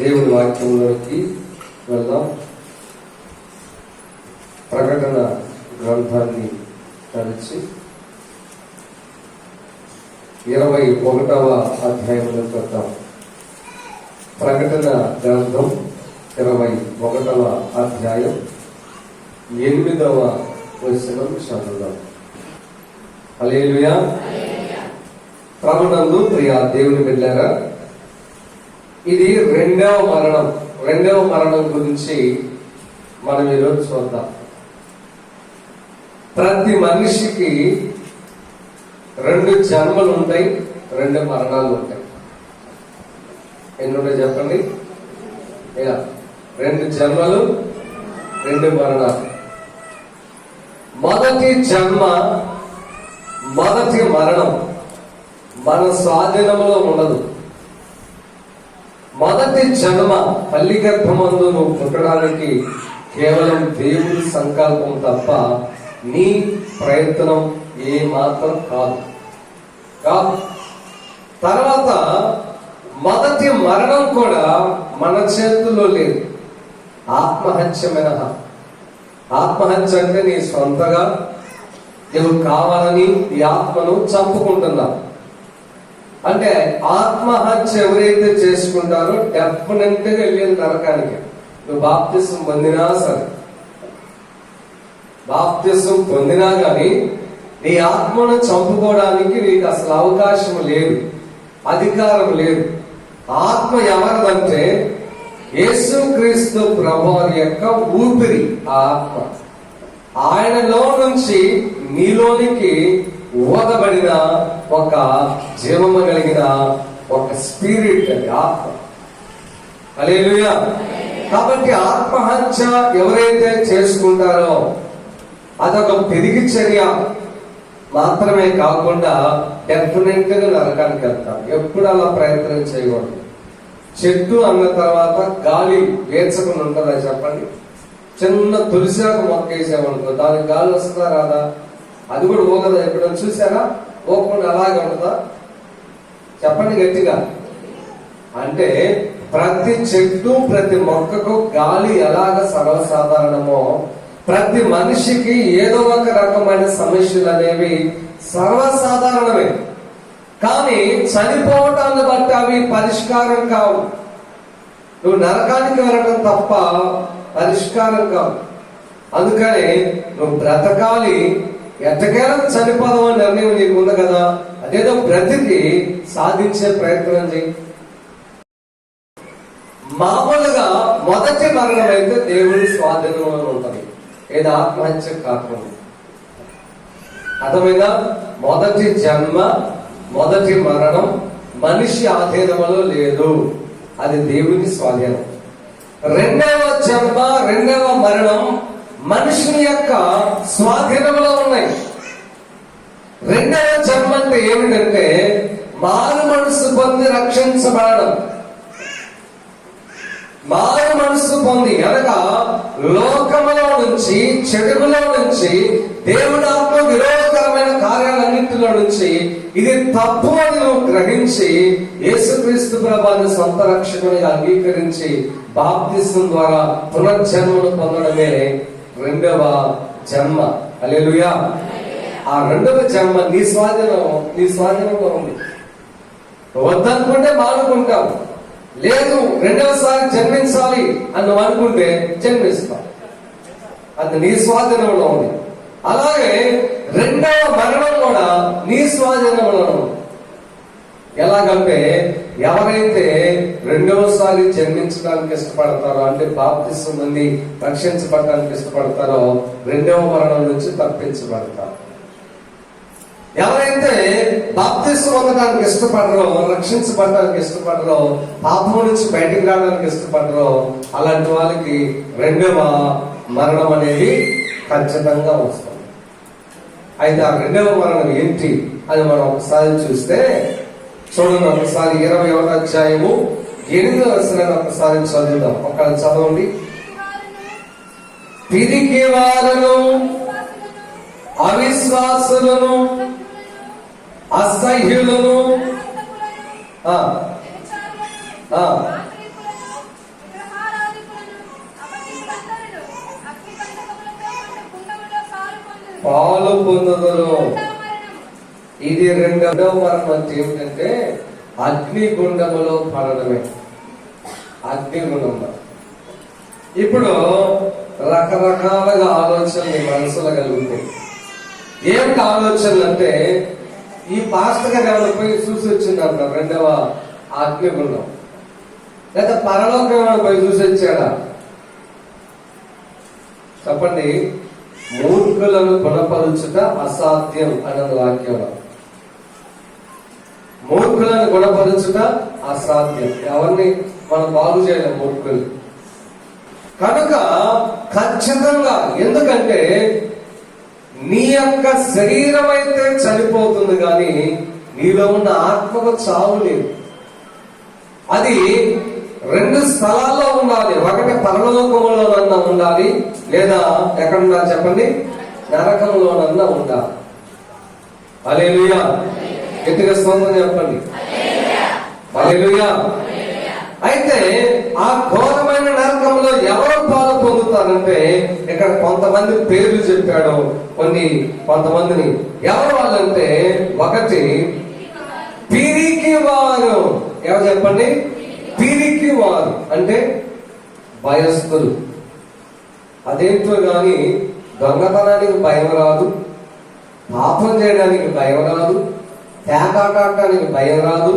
దేవుని వాక్యంలోకి వెళ్దాం. ప్రకటన గ్రంథాన్ని కలిసి 21వ అధ్యాయంలోకి వద్దాం. ప్రకటన గ్రంథం 21వ అధ్యాయం 8వ వచనం చదువుదాం. హల్లెలూయా. ప్రభునందు ప్రియ దేవుని బిడ్డలారా, ఇది రెండవ మరణం గురించి మనం ఈరోజు చూద్దాం. ప్రతి మనిషికి 2 జన్మలు ఉంటాయి, 2 మరణాలు ఉంటాయి. ఎన్ని ఉంటాయి చెప్పండి? 2 జన్మలు, 2 మరణాలు. మొదటి జన్మ, మొదటి మరణం మన స్వాధీనంలో ఉండదు. మొదటి జన్మ తల్లి గర్భమందు నువ్వు పుట్టడానికి కేవలం దేవుడి సంకల్పం తప్ప నీ ప్రయత్నం ఏ మాత్రం కాదు. తర్వాత మొదటి మరణం కూడా మన చేతుల్లో లేదు. ఆత్మహత్య మినహా. ఆత్మహత్య అంటే నీ సొంతగా నువ్వు కావాలని ఈ ఆత్మను చంపుకుంటున్నావు. అంటే ఆత్మహత్య ఎవరైతే చేసుకుంటారో డెఫినెట్ గా వెళ్ళేది నరకానికి. నువ్వు బాప్తిసం పొందినా సరే, బాప్తిసం పొందినా గాని నీ ఆత్మను చంపుకోవడానికి నీకు అసలు అవకాశం లేదు, అధికారం లేదు. ఆత్మ ఎవరిదంటే యేసుక్రీస్తు ప్రభువారి యొక్క ఊపిరి. ఆ ఆత్మ ఆయనలో నుంచి నీలోనికి ఊదబడిన ఒక జీవము కలిగిన ఒక స్పిరిట్, అది ఆత్మ. హల్లెలూయా. కాబట్టి ఆత్మహత్య ఎవరైతే చేసుకుంటారో అదొక తిరిగి చర్య మాత్రమే కాకుండా డెఫినెట్ గా నరకానికి వెళ్తారు. ఎప్పుడు అలా ప్రయత్నం చేయకూడదు. చెట్టు అన్న తర్వాత గాలి వేచకుండా ఉంటుందా చెప్పండి? చిన్న తులసాకు మొక్క వేసామనుకో, దానికి గాలి వస్తుందా రాదా? అది కూడా ఊగదా? ఎప్పుడైనా చూసారా? ఊగకుండా అలాగే ఉంటుందా? చెప్పండి గట్టిగా. అంటే ప్రతి చెట్టు, ప్రతి మొక్కకు గాలి ఎలాగ సర్వసాధారణమో ప్రతి మనిషికి ఏదో ఒక రకమైన సమస్యలు అనేవి సర్వసాధారణమే. కానీ చనిపోవటాన్ని బట్టి అవి పరిష్కారం కావు. నువ్వు నరకానికి వెళ్ళడం తప్ప పరిష్కారం కావు. అందుకని నువ్వు బ్రతకాలి. ఎట్టకేలా చనిపోదామని నిర్ణయం నీకు ఉంది కదా, అదేదో బ్రతికి సాధించే ప్రయత్నం చేయి. మామూలుగా మొదటి మరణం అయితే దేవుని స్వాధీనంలో ఉంటుంది, ఏదో ఆత్మహత్య కాకుండా. అర్థమైందా? మొదటి జన్మ, మొదటి మరణం మనిషి ఆధీనంలో లేదు, అది దేవుని స్వాధీనం. రెండవ జన్మ, రెండవ మరణం మనుషుని యొక్క స్వాధీనంలో ఉన్నాయి. రెండవ జన్మ అంటే ఏమిటంటే మారు మనసు పొంది రక్షించబడడం. మారు మనసు పొంది అనగా లోకములో నుంచి, చెడుగులో నుంచి, దేవుని ఆత్మ విరోధకరమైన కార్యాలన్నింటిలో నుంచి ఇది తప్పు అని నువ్వు గ్రహించి యేసుక్రీస్తు ప్రభువుని సొంత రక్షకునిగా అంగీకరించి బాప్తిసం ద్వారా పునర్జన్మను పొందడమే రెండవ జన్మ. హల్లెలూయా. ఆ రెండవ జన్మ నీ స్వాధీనంలో ఉంది. వద్దనుకుంటే మానుకుంటావు. లేదు, రెండవసారి జన్మించాలి అని నువ్వు అనుకుంటే జన్మిస్తావు. అది నీ స్వాధీనంలో ఉంది. అలాగే రెండవ మరణం కూడా నీ స్వాధీనంలో ఉంది. ఎలాగంటే ఎవరైతే రెండవసారి జన్మించడానికి ఇష్టపడతారో, అంటే బాప్తిసం పొంది రక్షించబడటానికి ఇష్టపడతారో, రెండవ మరణం నుంచి తప్పించబడతారు. ఎవరైతే బాప్తిసం పొందడానికి ఇష్టపడరో, రక్షించబడడానికి ఇష్టపడరో, పాపం నుంచి బయటికి రావడానికి ఇష్టపడరో, అలాంటి వాళ్ళకి రెండవ మరణం అనేది ఖచ్చితంగా వస్తుంది. అయితే ఆ రెండవ మరణం ఏంటి అని మనం ఒకసారి చూస్తే, చూడండి ఒకసారి 21వ అధ్యాయము 8వ వచనాన్ని ఒకసారి చదువుదాం. ఒకళ్ళు చదవండి. పిరికి వారును, అవిశ్వాసులను, అసహ్యులను, పాలు పొందుదురు. ఇది రెండవ మరణం అంటే ఏమిటంటే అగ్నిగుండములో పడడమే. అగ్నిగుండంలో ఇప్పుడు రకరకాలుగా ఆలోచనలు మనసులో కలుగుతాయి. ఏమిటి ఆలోచనలు అంటే, ఈ పాస్టర్ గారు ఎవరు పోయి చూసి వచ్చిందంట రెండవ అగ్నిగుండం, లేదా పరలోకం ఏమైనా పోయి చూసి వచ్చాడా? చెప్పండి. మూర్ఖులను గుణపరుచుట అసాధ్యం అన్నది వాక్యంలో. మూర్ఖులను గుణపరుచుట అసాధ్యం. ఎవరిని మనం బాగు చేయలేం మూర్ఖులు. కనుక ఖచ్చితంగా, ఎందుకంటే నీ యొక్క శరీరం అయితే చనిపోతుంది కానీ నీలో ఉన్న ఆత్మకు చావు లేదు. అది రెండు స్థలాల్లో ఉండాలి. ఒకటి పరలోకములోనన్నా ఉండాలి, లేదా ఎక్కడున్నా చెప్పండి, నరకంలోనన్నా ఉండాలి. హల్లెలూయా. గట్టిగా స్తోత్రం చెప్పండి. హల్లెలూయా. అయితే ఆ ఘోరమైన నరకంలో ఎవరు పాలు పొందుతారంటే, ఇక్కడ కొంతమంది పేర్లు చెప్పాడు, కొంతమందిని. ఎవరు వాళ్ళంటే, ఒకటి పిరికి వారు. ఎవరు చెప్పండి? పిరికి వారు అంటే భయస్థులు. అదేంటో గాని దొంగతనానికి భయం రాదు, పాపం చేయడానికి భయం రాదు, తేకాటానికి భయం రాదు,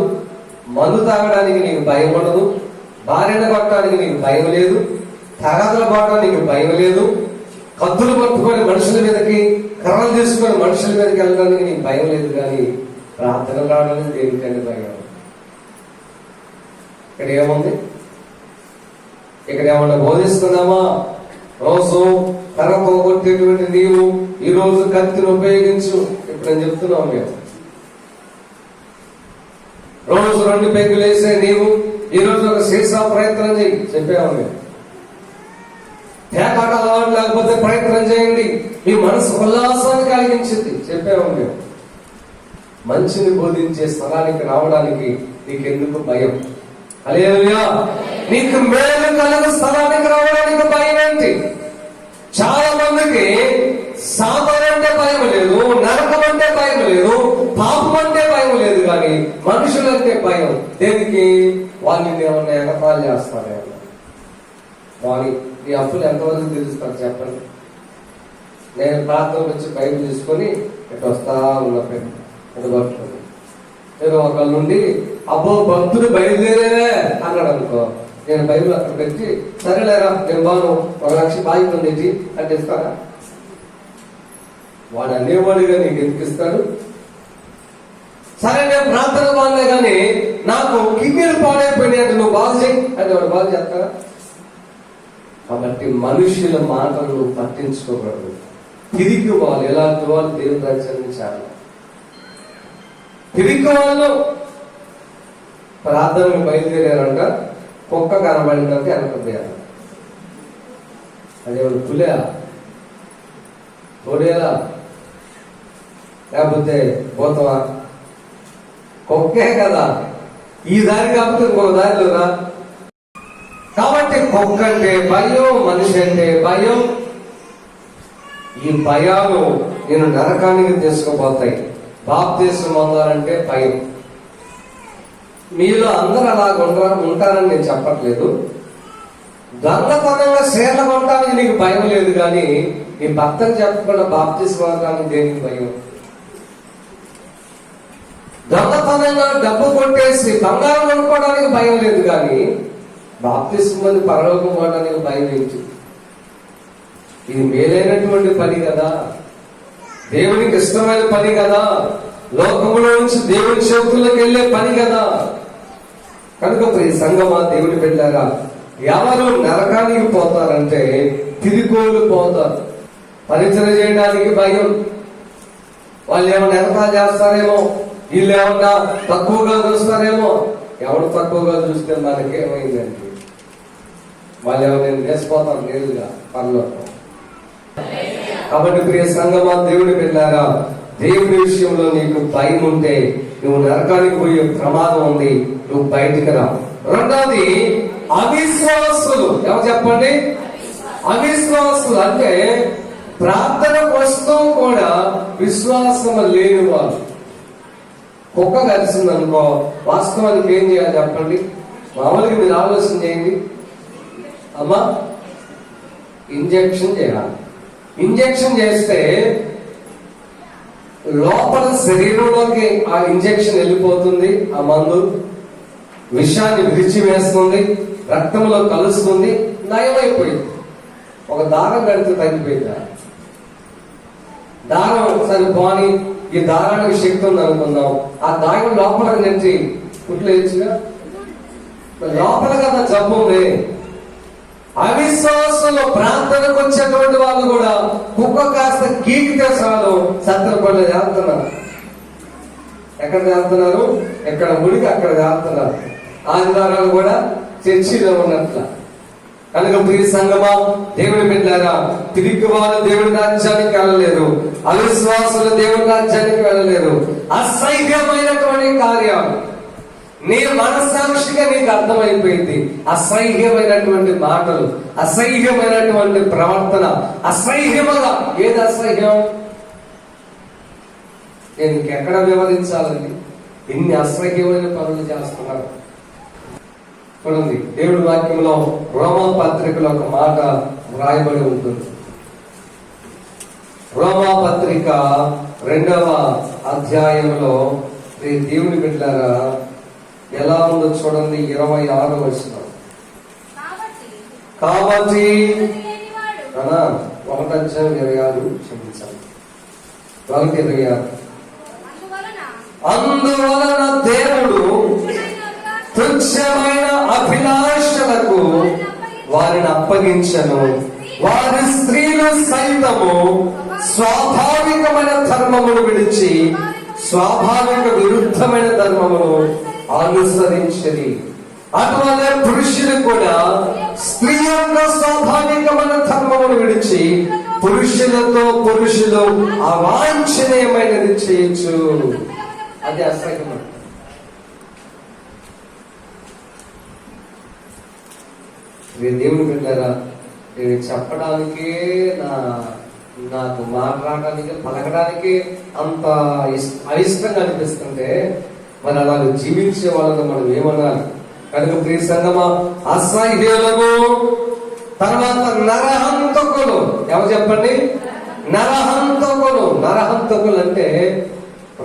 మందు తాగడానికి నీకు భయం ఉండదు, భార్యను కొట్టడానికి నీకు భయం లేదు, తగాదలు పడడానికి భయం లేదు, కత్తులు పట్టుకొని మనుషుల మీదకి, కర్రలు తీసుకొని మనుషుల మీదకి వెళ్ళడానికి నీకు భయం లేదు. కానీ ప్రార్థన రావడానికి దేనికంటే భయం. ఇక్కడ ఏముంది? ఇక్కడ ఏమన్నా బోధిస్తున్నామా? రోజు కర్ర పోగొట్టేటువంటి నీవు ఈ రోజు కత్తిని ఉపయోగించు. ఇప్పుడు నేను చెప్తున్నావు, మేము రోజు 2 పెగ్గులు వేసే నీవు ఈ రోజు ఒక శీర్షా ప్రయత్నం చేయి చెప్పాము మేము. పేకాట అలవాటు లేకపోతే ప్రయత్నం చేయండి, మీ మనసు ఉల్లాసాన్ని కలిగించింది చెప్పాము మేము. మంచిని బోధించే స్థలానికి రావడానికి నీకెందుకు భయం? హల్లెలూయా. నీకు మేలు కలుగు స్థలానికి రావడానికి భయం ఏంటి? చాలా మందికి సాతాను అంటే భయం లేదు, నరకం అంటే భయం లేదు, పాపం అంటే భయం లేదు, కానీ మనుషులంటే భయం. దేనికి? వాళ్ళని ఏమన్నా ఎగతాళి చేస్తారేమో. వారి ఈ అప్పులు ఎంతవరకు తెలుస్తారు చెప్పండి. నేను ప్రార్థన వచ్చి బయట తీసుకొని ఇటు వస్తా ఉన్న ఇటు పట్టుకొని నేను ఒకళ్ళ నుండి అబ్బో భక్తుడు బయలుదేరే అన్నాడు అనుకో, నేను బైబిల్ అక్కడ పెట్టి సరేలేరా నేను బాను 1 లక్ష బాధ్యత ఉంది అంటే ఇస్తారా? వాడు అనేవాడుగా నీకు ఎందుకు ఇస్తాడు? సరే నేను ప్రార్థన బాగుందే కానీ నాకు కిడ్నీలు పాడైపోయినాయి అంటే నువ్వు బాగు చేయి అంటే వాడు బాగు చేస్తారా? కాబట్టి మనుషుల మాటలు పట్టించుకోకూడదు. తిరిగి వాళ్ళు ఎలాంటి వాళ్ళు దేవుని రాజ్యాన్ని చేయాలి. తిరిగి వాళ్ళు ప్రార్థనలు బయలుదేరారంట, కుక్క కనబడిందంటే వెనకపోయారు. అదేవాడు పులే తోడేలా లేకపోతే పోతావా? కుక్కే కదా. ఈ దారి కాకపోతే ఇంకొక దారిలో రా. కాబట్టి కుక్క అంటే భయం, మనిషి అంటే భయం. ఈ భయాలు నేను నరకానికి తీసుకుపోతాయి. బాప్తిస్మం పొందాలంటే భయం. మీలో అందరూ అలాగ ఉంటారని నేను చెప్పట్లేదు. దొంగతనంగా షేర్లు కొనడానికి నీకు భయం లేదు, కానీ నీ భర్తకు చెప్పకుండా బాప్తిస్మం పొందడానికి దేనికి భయం? దొంగతనంగా డబ్బు కొట్టేసి బంగారం కొనుక్కోవడానికి భయం లేదు, కానీ బాప్తిస్మం పొంది పరలోకం పోవడానికి భయం ఏంటి? ఇది మేలైనటువంటి పని కదా, దేవునికి ఇష్టమైన పని కదా, లోకములో నుంచి దేవుని చేతుల్లోకి వెళ్ళే పని కదా. కనుక ఈ సంగమా, దేవుని బిడ్డలారా, ఎవరు నరకానికి పోతారంటే తిరిగోలు పోతారు. పరిచయం చేయడానికి భయం. వాళ్ళు ఏమన్నా ఎగతా చేస్తారేమో, వీళ్ళు ఏమన్నా తక్కువగా చూస్తారేమో. ఎవరు తక్కువగా చూస్తే మనకేమైందండి? వాళ్ళు ఏమైనా వేసిపోతారు నేరుగా పరలోకం. కాబట్టి ప్రియ సంగమా, దేవుని బిడ్డలారా, దేవుని విషయంలో నీకు భయం ఉంటే నువ్వు నరకానికి పోయే ప్రమాదం ఉంది. నువ్వు బయటికి రా. రెండవది అవిశ్వాసులు. ఎవరు చెప్పండి? అవిశ్వాసులు అంటే ప్రార్థనకు వస్తూ కూడా విశ్వాసం లేని వాళ్ళు. కుక్క కలిసింది అనుకో, వాస్తవానికి ఏం చేయాలి చెప్పండి? మామూలుగా మీరు ఆలోచన చేయండి అమ్మా. ఇంజెక్షన్ చేయాలి. ఇంజెక్షన్ చేస్తే లోపల శరీరంలోకి ఆ ఇంజెక్షన్ వెళ్ళిపోతుంది. ఆ మందు విషాన్ని విరిచి వేస్తుంది, రక్తంలో కలుస్తుంది, నయమైపోయింది. ఒక దారం కడితే తగ్గిపోయిందా? దారం సరిపోని ఈ దారానికి శక్తి ఉంది అనుకుందాం. ఆ దారం లోపల నెట్టి కుట్లు వేయచ్చుగా, లోపల కదా జబ్బు ఉంది. అవిశ్వాసంలో ప్రార్థనకు వచ్చేటువంటి వాళ్ళు కూడా కుక్క కాస్త గీకితే చాలు సత్రపల్లి చేస్తున్నారు. ఎక్కడ చేస్తున్నారు? ఎక్కడ ముడికి అక్కడ చేస్తున్నారు. ఆదివారాలు కూడా చర్చిలో ఉన్నట్ల. కనుక ప్రియ సంగమా, దేవుని బిడ్డలారా, తిరిగి వారు దేవుని రాజ్యానికి వెళ్ళలేరు, అవిశ్వాసులు దేవుని రాజ్యానికి వెళ్ళలేరు. అసహ్యమైనటువంటి కార్యాలు నీ మనస్సాక్షిగా నీకు అర్థమైపోయింది. అసహ్యమైనటువంటి మాటలు, అసహ్యమైనటువంటి ప్రవర్తన, అసహ్యముగా. ఏది అసహ్యం? నేను ఇంకెక్కడ వివరించాలండి? ఇన్ని అసహ్యమైన పనులు చేస్తున్నారు. చూడండి, దేవుడి వాక్యంలో రోమా పత్రికలో ఒక మాట వ్రాయబడి ఉంటుంది. రోమా పత్రిక 2వ అధ్యాయంలో దేవుని బిడ్డలారా ఎలా ఉందో చూడండి. 26వ వచనం. కాబట్టి 1:26 క్షమించాలి. 1:26. అందువలన దేవుడు తుచ్చమైన అభిలాషలకు వారిని అప్పగించను. వారి స్త్రీలు సైతము స్వాభావికమైన ధర్మమును విడిచి స్వాభావిక విరుద్ధమైన ధర్మమును అనుసరించని. అటువలే పురుషులు కూడా స్త్రీ యొక్క స్వాభావికమైన ధర్మమును విడిచి పురుషులతో పురుషులు అవాంఛనీయమైనది చేయొచ్చు. అది అసహ్యమైన. దేవుని బిడ్డారా, నేను చెప్పడానికే నాకు మాట్లాడడానికి పలకడానికి అంత అయిష్టంగా అనిపిస్తుంటే మరి అలా జీవించే వాళ్ళని మనం ఏమనాలి? కనుక ప్రియ సంగమా, అసహ్యులము, తర్వాత నరహంతకులు. ఎవరు చెప్పండి? నరహంతకులు. నరహంతకులు అంటే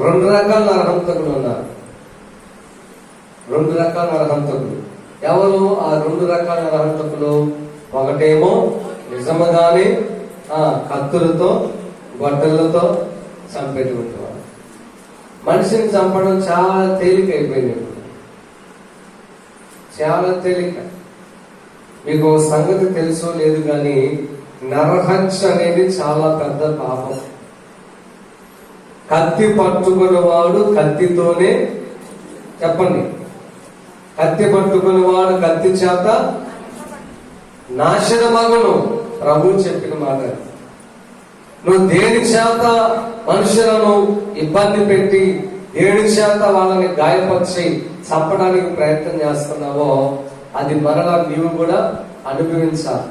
2 రకాల నరహంతకులు ఉన్నారు. 2 రకాల నరహంతకులు. ఎవరు ఆ 2 రకాల నరహంతకులు? ఒకటేమో నిజముగానే కత్తులతో గొడ్డలతో చంపేటువంటి వాడు. మనిషిని చంపడం చాలా తేలిక అయిపోయింది. చాలా తేలిక. మీకు సంగతి తెలుసో లేదు కానీ నరహత్య అనేది చాలా పెద్ద పాపం. కత్తి పట్టుకున్నవాడు కత్తితోనే, చెప్పండి, కత్తి పట్టుకున్నవాడు కత్తి చేత నాశనమగును. ప్రభు చెప్పిన మాట. నువ్వు దేని చేత మనుషులను ఇబ్బంది పెట్టి, దేని చేత వాళ్ళని గాయపరిచి చంపడానికి ప్రయత్నం చేస్తున్నావో అది మరలా నీవు కూడా అనుభవించాలి.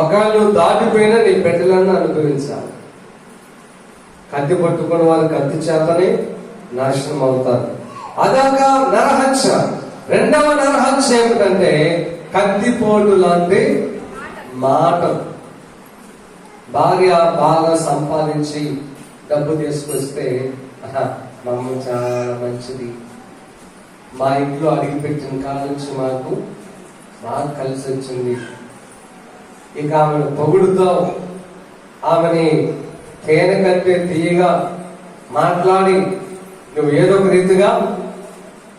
ఒకవేళ నువ్వు దాటిపోయినా నీ బిడ్డలను అనుభవించాలి. కత్తి పట్టుకుని వాళ్ళు కత్తి చేతనే నాశనం అవుతారు. అదాక నరహత్య. 2వ నరహత్య ఏమిటంటే కత్తిపోటు లాంటి మాట. భార్య బాగా సంపాదించి డబ్బు తీసుకొస్తే, మమ్మ చాలా మంచిది, మా ఇంట్లో అడిగి పెట్టిన కాలం నుంచి మాకు బాగా కలిసి వచ్చింది, ఇక ఆమెను పొగుడుతో ఆమెని తేనె కంటే తీయగా మాట్లాడి నువ్వు ఏదో ఒక రీతిగా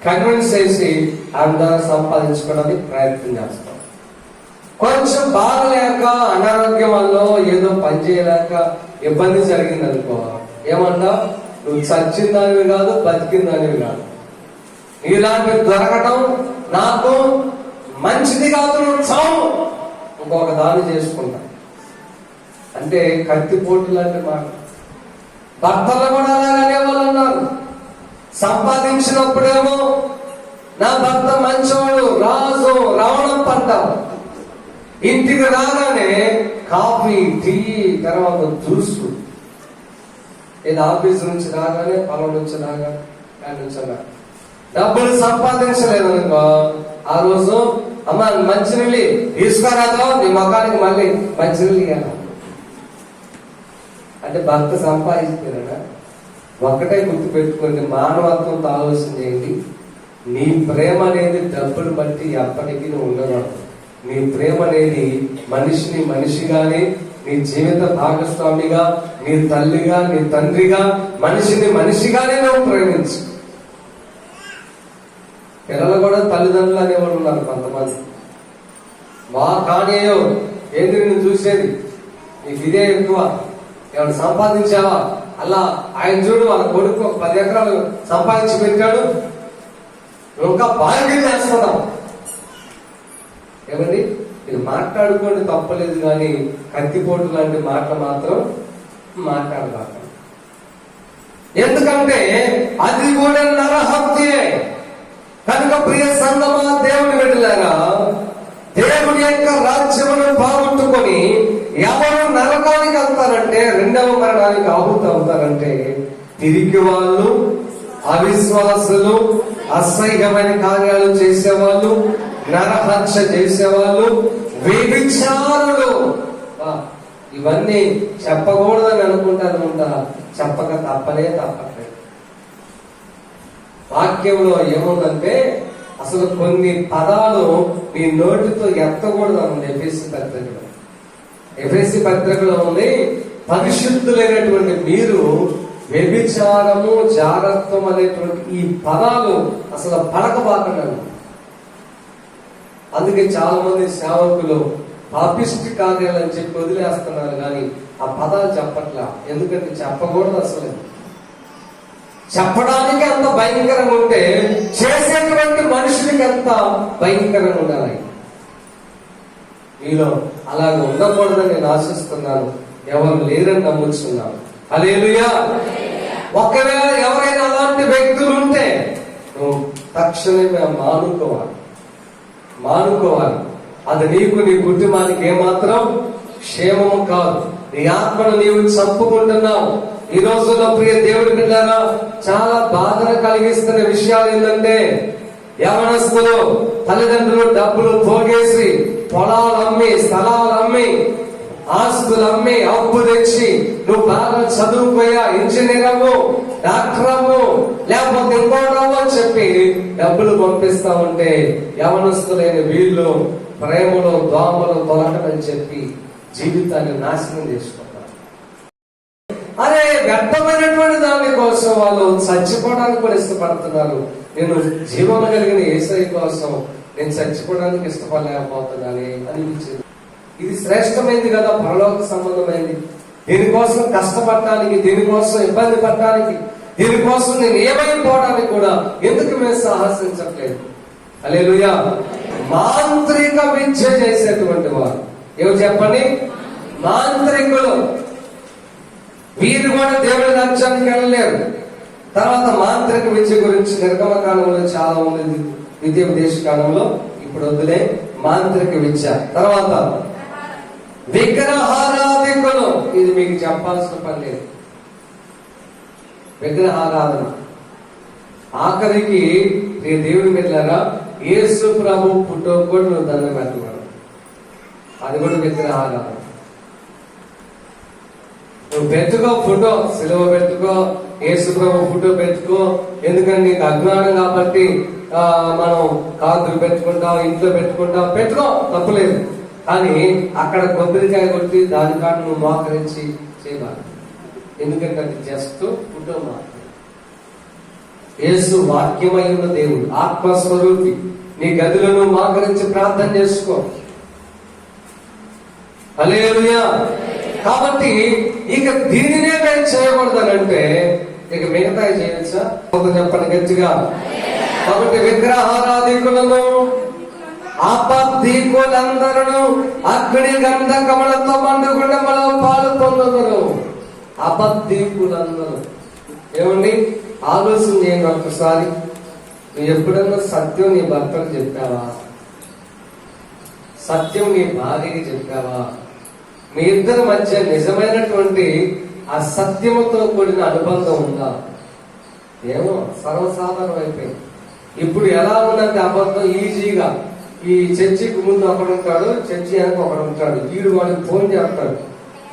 కన్విన్స్ చేసి ఆమె ద్వారా సంపాదించుకోవడానికి ప్రయత్నం చేస్తావు. కొంచెం బాగలేక అనారోగ్యం వల్ల ఏదో పని చేయలేక ఇబ్బంది జరిగింది అనుకో, ఏమన్నా నువ్వు చచ్చిన దానివి కాదు, బతికిన దానివి కాదు, నీలాంటివి దొరకటం నాకు మంచిది కాదు, నువ్వు చావు, ఇంకొక దాన్ని చేసుకుంటా అంటే కత్తిపోటు లాంటి మాట. భర్తలు కూడా అలాగే వాళ్ళు ఉన్నారు. సంపాదించినప్పుడేమో నా భర్త మంచోడు, రాజు, రావణం పంట, ఇంటికి రాగానే కాఫీ, టీ, తర్వాత జ్యూస్. ఇది ఆఫీస్ నుంచి రాగానే, పొలం నుంచి రాగానే, దాని నుంచి డబ్బులు సంపాదించలేదనుకో, ఆ రోజు అమ్మ మంచినీళ్ళు తీసుకురాదో నీ ముఖానికి మళ్ళీ మంచినీళ్ళు ఇవ్వాలి. అంటే భర్త సంపాదించారా? ఒక్కటే గుర్తు పెట్టుకోండి, మానవత్వంతో ఆలోచన చేయండి. నీ ప్రేమ అనేది డబ్బులు బట్టి ఎప్పటికీ ఉండదు. నీ ప్రేమ అనేది మనిషిని మనిషిగానే, నీ జీవిత భాగస్వామిగా, నీ తల్లిగా, నీ తండ్రిగా, మనిషిని మనిషిగానే నువ్వు ప్రేమించు. పిల్లలు కూడా తల్లిదండ్రులు అనేవాళ్ళు ఉన్నారు కొంతమంది. మా కానీయో ఏంటి నిన్ను చూసేది, నీకు ఇదే ఎక్కువ, ఏమైనా సంపాదించావా? అలా ఆయన చూడు, వాళ్ళ కొడుకు 10 ఎకరాలు సంపాదించి పెట్టాడు, నువ్వు ఇంకా బాగా చేస్తున్నావు. ఏమండి, ఇది మాట్లాడుకోండి, తప్పలేదు, కానీ కత్తిపోటు లాంటి మాటలు మాత్రం మాట్లాడబాక. ఎందుకంటే అది కూడా నరహత్యే. కనుక ప్రియ సంగమా, దేవుని బిడ్డలారా, దేవుని యొక్క రాజ్యమును పోగొట్టుకొని ఎవరు నరకానికి వెళ్తారంటే, రెండవ మరణానికి ఆహుతి అవుతారంటే, తిరిగి వాళ్ళు, అవిశ్వాసులు, అసహ్యమైన కార్యాలు చేసేవాళ్ళు, నరహత్య చేసేవాళ్ళు, వ్యభిచారులు. ఇవన్నీ చెప్పకూడదని అనుకుంటారనుకుంటా, చెప్పక తప్పట్లేదు. వాక్యంలో ఏముందంటే, అసలు కొన్ని పదాలు మీ నోటితో ఎత్తకూడదు అన్నది ఎఫెసీ పత్రికలో ఉంది. పరిశుద్ధులైనటువంటి మీరు వ్యభిచారము, జారత్వం అనేటువంటి ఈ పదాలు అసలు పలకబాకండి. అందుకే చాలా మంది సేవకులు పాపిష్టి కార్యాలని చెప్పి వదిలేస్తున్నారు, కానీ ఆ పదాలు చెప్పట్లా. ఎందుకంటే చెప్పకూడదు. అసలు చెప్పడానికి అంత భయంకరంగా ఉంటే చేసేటువంటి మనుషులకి ఎంత భయంకరంగా ఉండాలి. మీలో అలాగ ఉండకూడదని నేను ఆశిస్తున్నాను. ఎవరు లేరని నమ్ముతున్నాను. హల్లెలూయా. ఒకవేళ ఎవరైనా అలాంటి వ్యక్తులు ఉంటే నువ్వు తక్షణమే మానుకోవాలి. అది నీకు, నీ కుటుంబానికి ఏమాత్రం క్షేమము కాదు. నీ ఆత్మను నీవు చంపుకుంటున్నావు. ఈ రోజుల్లో ప్రియ దేవుడి బిడ్డలారా, చాలా బాధను కలిగిస్తున్న విషయాలు ఏంటంటే, యవనస్తులు తల్లిదండ్రులు డబ్బులు పోగేసి, పొలాలు అమ్మి, స్థలాలు అమ్మి, ఆస్తులు అమ్మి, అప్పు తెచ్చి, నువ్వు బాగా చదువుకోయా, ఇంజనీర్ అవ్వు, డాక్టర్ అవ్వు, లేకపోతే ఇంకోటవ్వు అని చెప్పి డబ్బులు పంపిస్తా ఉంటే, యవనస్తులైన వీళ్ళు ప్రేమలో దోమలు తొలగటని చెప్పి జీవితాన్ని నాశనం చేసుకుంటారు. అరే, వ్యర్థమైనటువంటి దాని కోసం వాళ్ళు చచ్చిపోవడానికి కూడా ఇష్టపడుతున్నారు. నేను జీవనం కలిగిన యేసయ్య కోసం నేను చచ్చిపోవడానికి ఇష్టపడలేకపోతున్నానే అనిపించింది. ఇది శ్రేష్టమైంది కదా, పరలోక సంబంధమైంది. దీనికోసం కష్టపడటానికి, దీనికోసం ఇబ్బంది పడటానికి, దీనికోసం నేను ఏమైపోవడానికి కూడా ఎందుకు మేము సాహసించట్లేదు. హల్లెలూయా. మాంత్రిక విద్య చేసేటువంటి వారు ఏమో చెప్పండి, మాంత్రికులు. వీరు కూడా దేవుడి రాజ్యానికి వెళ్ళలేరు. తర్వాత మాంత్రిక విద్య గురించి నిర్గమకాండంలో చాలా ఉంది, విద్యోపదేశ కాలంలో. ఇప్పుడు వద్దులే మాంత్రిక విద్య. తర్వాత విగ్రహారాధికులు. ఇది మీకు చెప్పాల్సిన పని లేదు. విగ్రహారాధన ఆఖరికి దేవుడి బిడ్డలారా, యేసు ప్రభు ఫోటో కూడా నువ్వు దండం పెట్టమను. అది కూడా విగ్రహారాధన. నువ్వు పెట్టుకో ఫోటో, సిలువ పెట్టుకో, యేసు ప్రభు ఫోటో పెట్టుకో. ఎందుకంటే నీకు అజ్ఞానం కాబట్టి మనం కాదులు పెట్టుకుంటాం, ఇంట్లో పెట్టుకుంటాం, పెట్టుకో, తప్పులేదు. కానీ అక్కడ కొబ్బరికాయ కొట్టి దాని కాడ నువ్వు మోకరించి చేయాలి. ఎందుకంటే అది జస్ట్ ఫోటో మాత్రం. యేసు వాక్యమై ఉన్న దేవుడు, ఆత్మస్వరూపి. నీ గదిలో నువ్వు మోకరించి ప్రార్థన చేసుకో. హల్లెలూయా. కాబట్టి ఇక దీనినే మేము చేయకూడదనంటే ఇక మిగతా చేయొచ్చా? చెప్పండి గట్టిగా. కాబట్టి విగ్రహారాధికులను, అబద్ధికులందరూ అగ్ని గంధకములతో మండుగుండములో పాలు పొందుదురు. అబద్ధికులందరూ. ఏమండి, ఆలోచన చేయండి ఒక్కసారి. నువ్వు ఎప్పుడన్నా సత్యం నీ భర్తకు చెప్పావా? సత్యం నీ భార్యకి చెప్పావా? మీ ఇద్దరి మధ్య నిజమైనటువంటి ఆ సత్యముతో కూడిన అనుబంధం ఉందా? ఏమో సర్వసాధారణం అయిపోయింది. ఇప్పుడు ఎలా ఉన్నది అబద్ధం ఈజీగా. ఈ చర్చికి ముందు ఒకడు ఉంటాడు, చర్చి వెనక ఒకడు ఉంటాడు. వీడు వాడికి ఫోన్ చేస్తాడు,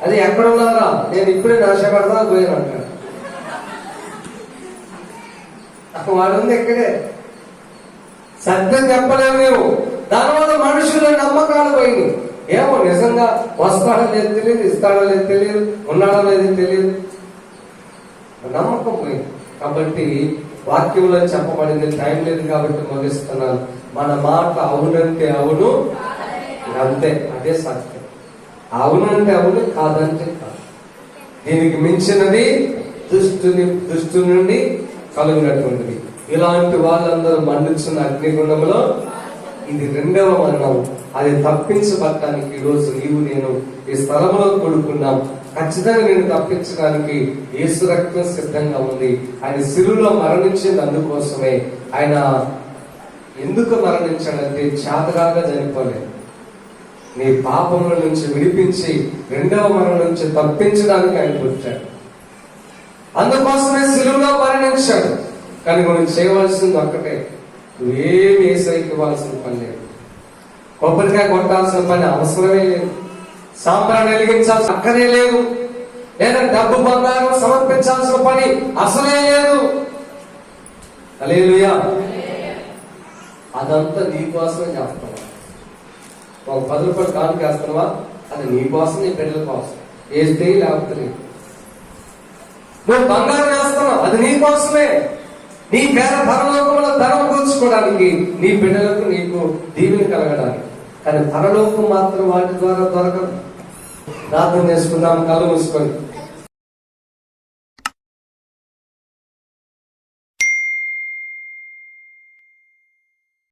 అది ఎక్కడ ఉన్నారా, నేను ఇప్పుడే నాశపడతా పోయాను అంటాడు. వాడు ఉంది ఇక్కడే. సత్యం చెప్పలేము మేము. దానివల్ల మనుషుల నమ్మకాలు పోయింది. ఏమో నిజంగా వస్తాడో లేదు తెలియదు, ఇస్తాడో లేదు తెలియదు, ఉన్నాడో లేదు తెలియదు, నమ్మకం పోయింది. కాబట్టి వాక్యంలో చెప్పబడింది, టైం లేదు కాబట్టి ముగిస్తున్నాను. మన మాట అవునంటే అవును, అంతే, అదే సత్యం. అవునంటే అవును, కాదంటే కాదు. దీనికి మించినది దుష్టు నుండి కలిగినటువంటిది. ఇలాంటి వాళ్ళందరూ మండుచున్న అగ్నిగుండంలో ఇది రెండవ మరణం. అది తప్పించబడటానికి ఈరోజు నీవు నేను ఈ స్థలంలో కూడుకున్నాం. ఖచ్చితంగా నేను తప్పించడానికి యేసు రక్తం సిద్ధంగా ఉంది. ఆయన శిలువలో మరణించింది అందుకోసమే. ఆయన ఎందుకు మరణించాడంటే చేతగాగా చనిపోలేదు, నీ పాపముల నుంచి విడిపించి రెండవ మరణం నుంచి తప్పించడానికి ఆయన పుట్టాడు. అందుకోసమే శిలువలో మరణించాడు. కానీ మనం చేయవలసింది ఒక్కటే, నువ్వేమి ఏసైకి ఇవ్వాల్సిన పని లేదు, కొబ్బరికాయ కొట్టాల్సిన పని అవసరమే లేదు, సాంబ్రాన్ని వెలిగించాల్సిన అక్కడే లేదు, లేదా డబ్బు బంగారం సమర్పించాల్సిన పని అసలే లేదు. హల్లెలూయా. అదంతా నీకోసమే చేస్తావా? ఒక 10 రూపాయలు కానుక వేస్తున్నావా? అది నీకోసం, నీ బిడ్డల కోసం. వేస్తే లేకపోతే లేదు. నువ్వు బంగారం వేస్తున్నావు, అది నీకోసమే. నీ పేద పరలోకంలో ధనం కూర్చుకోవడానికి, నీ బిడ్డలకు నీకు దీవెన కలగడానికి. కానీ పరలోకం మాత్రం వాటి ద్వారా దొరకదు. ప్రార్థన చేసుకుందాం, కళ్ళు మూసుకొని.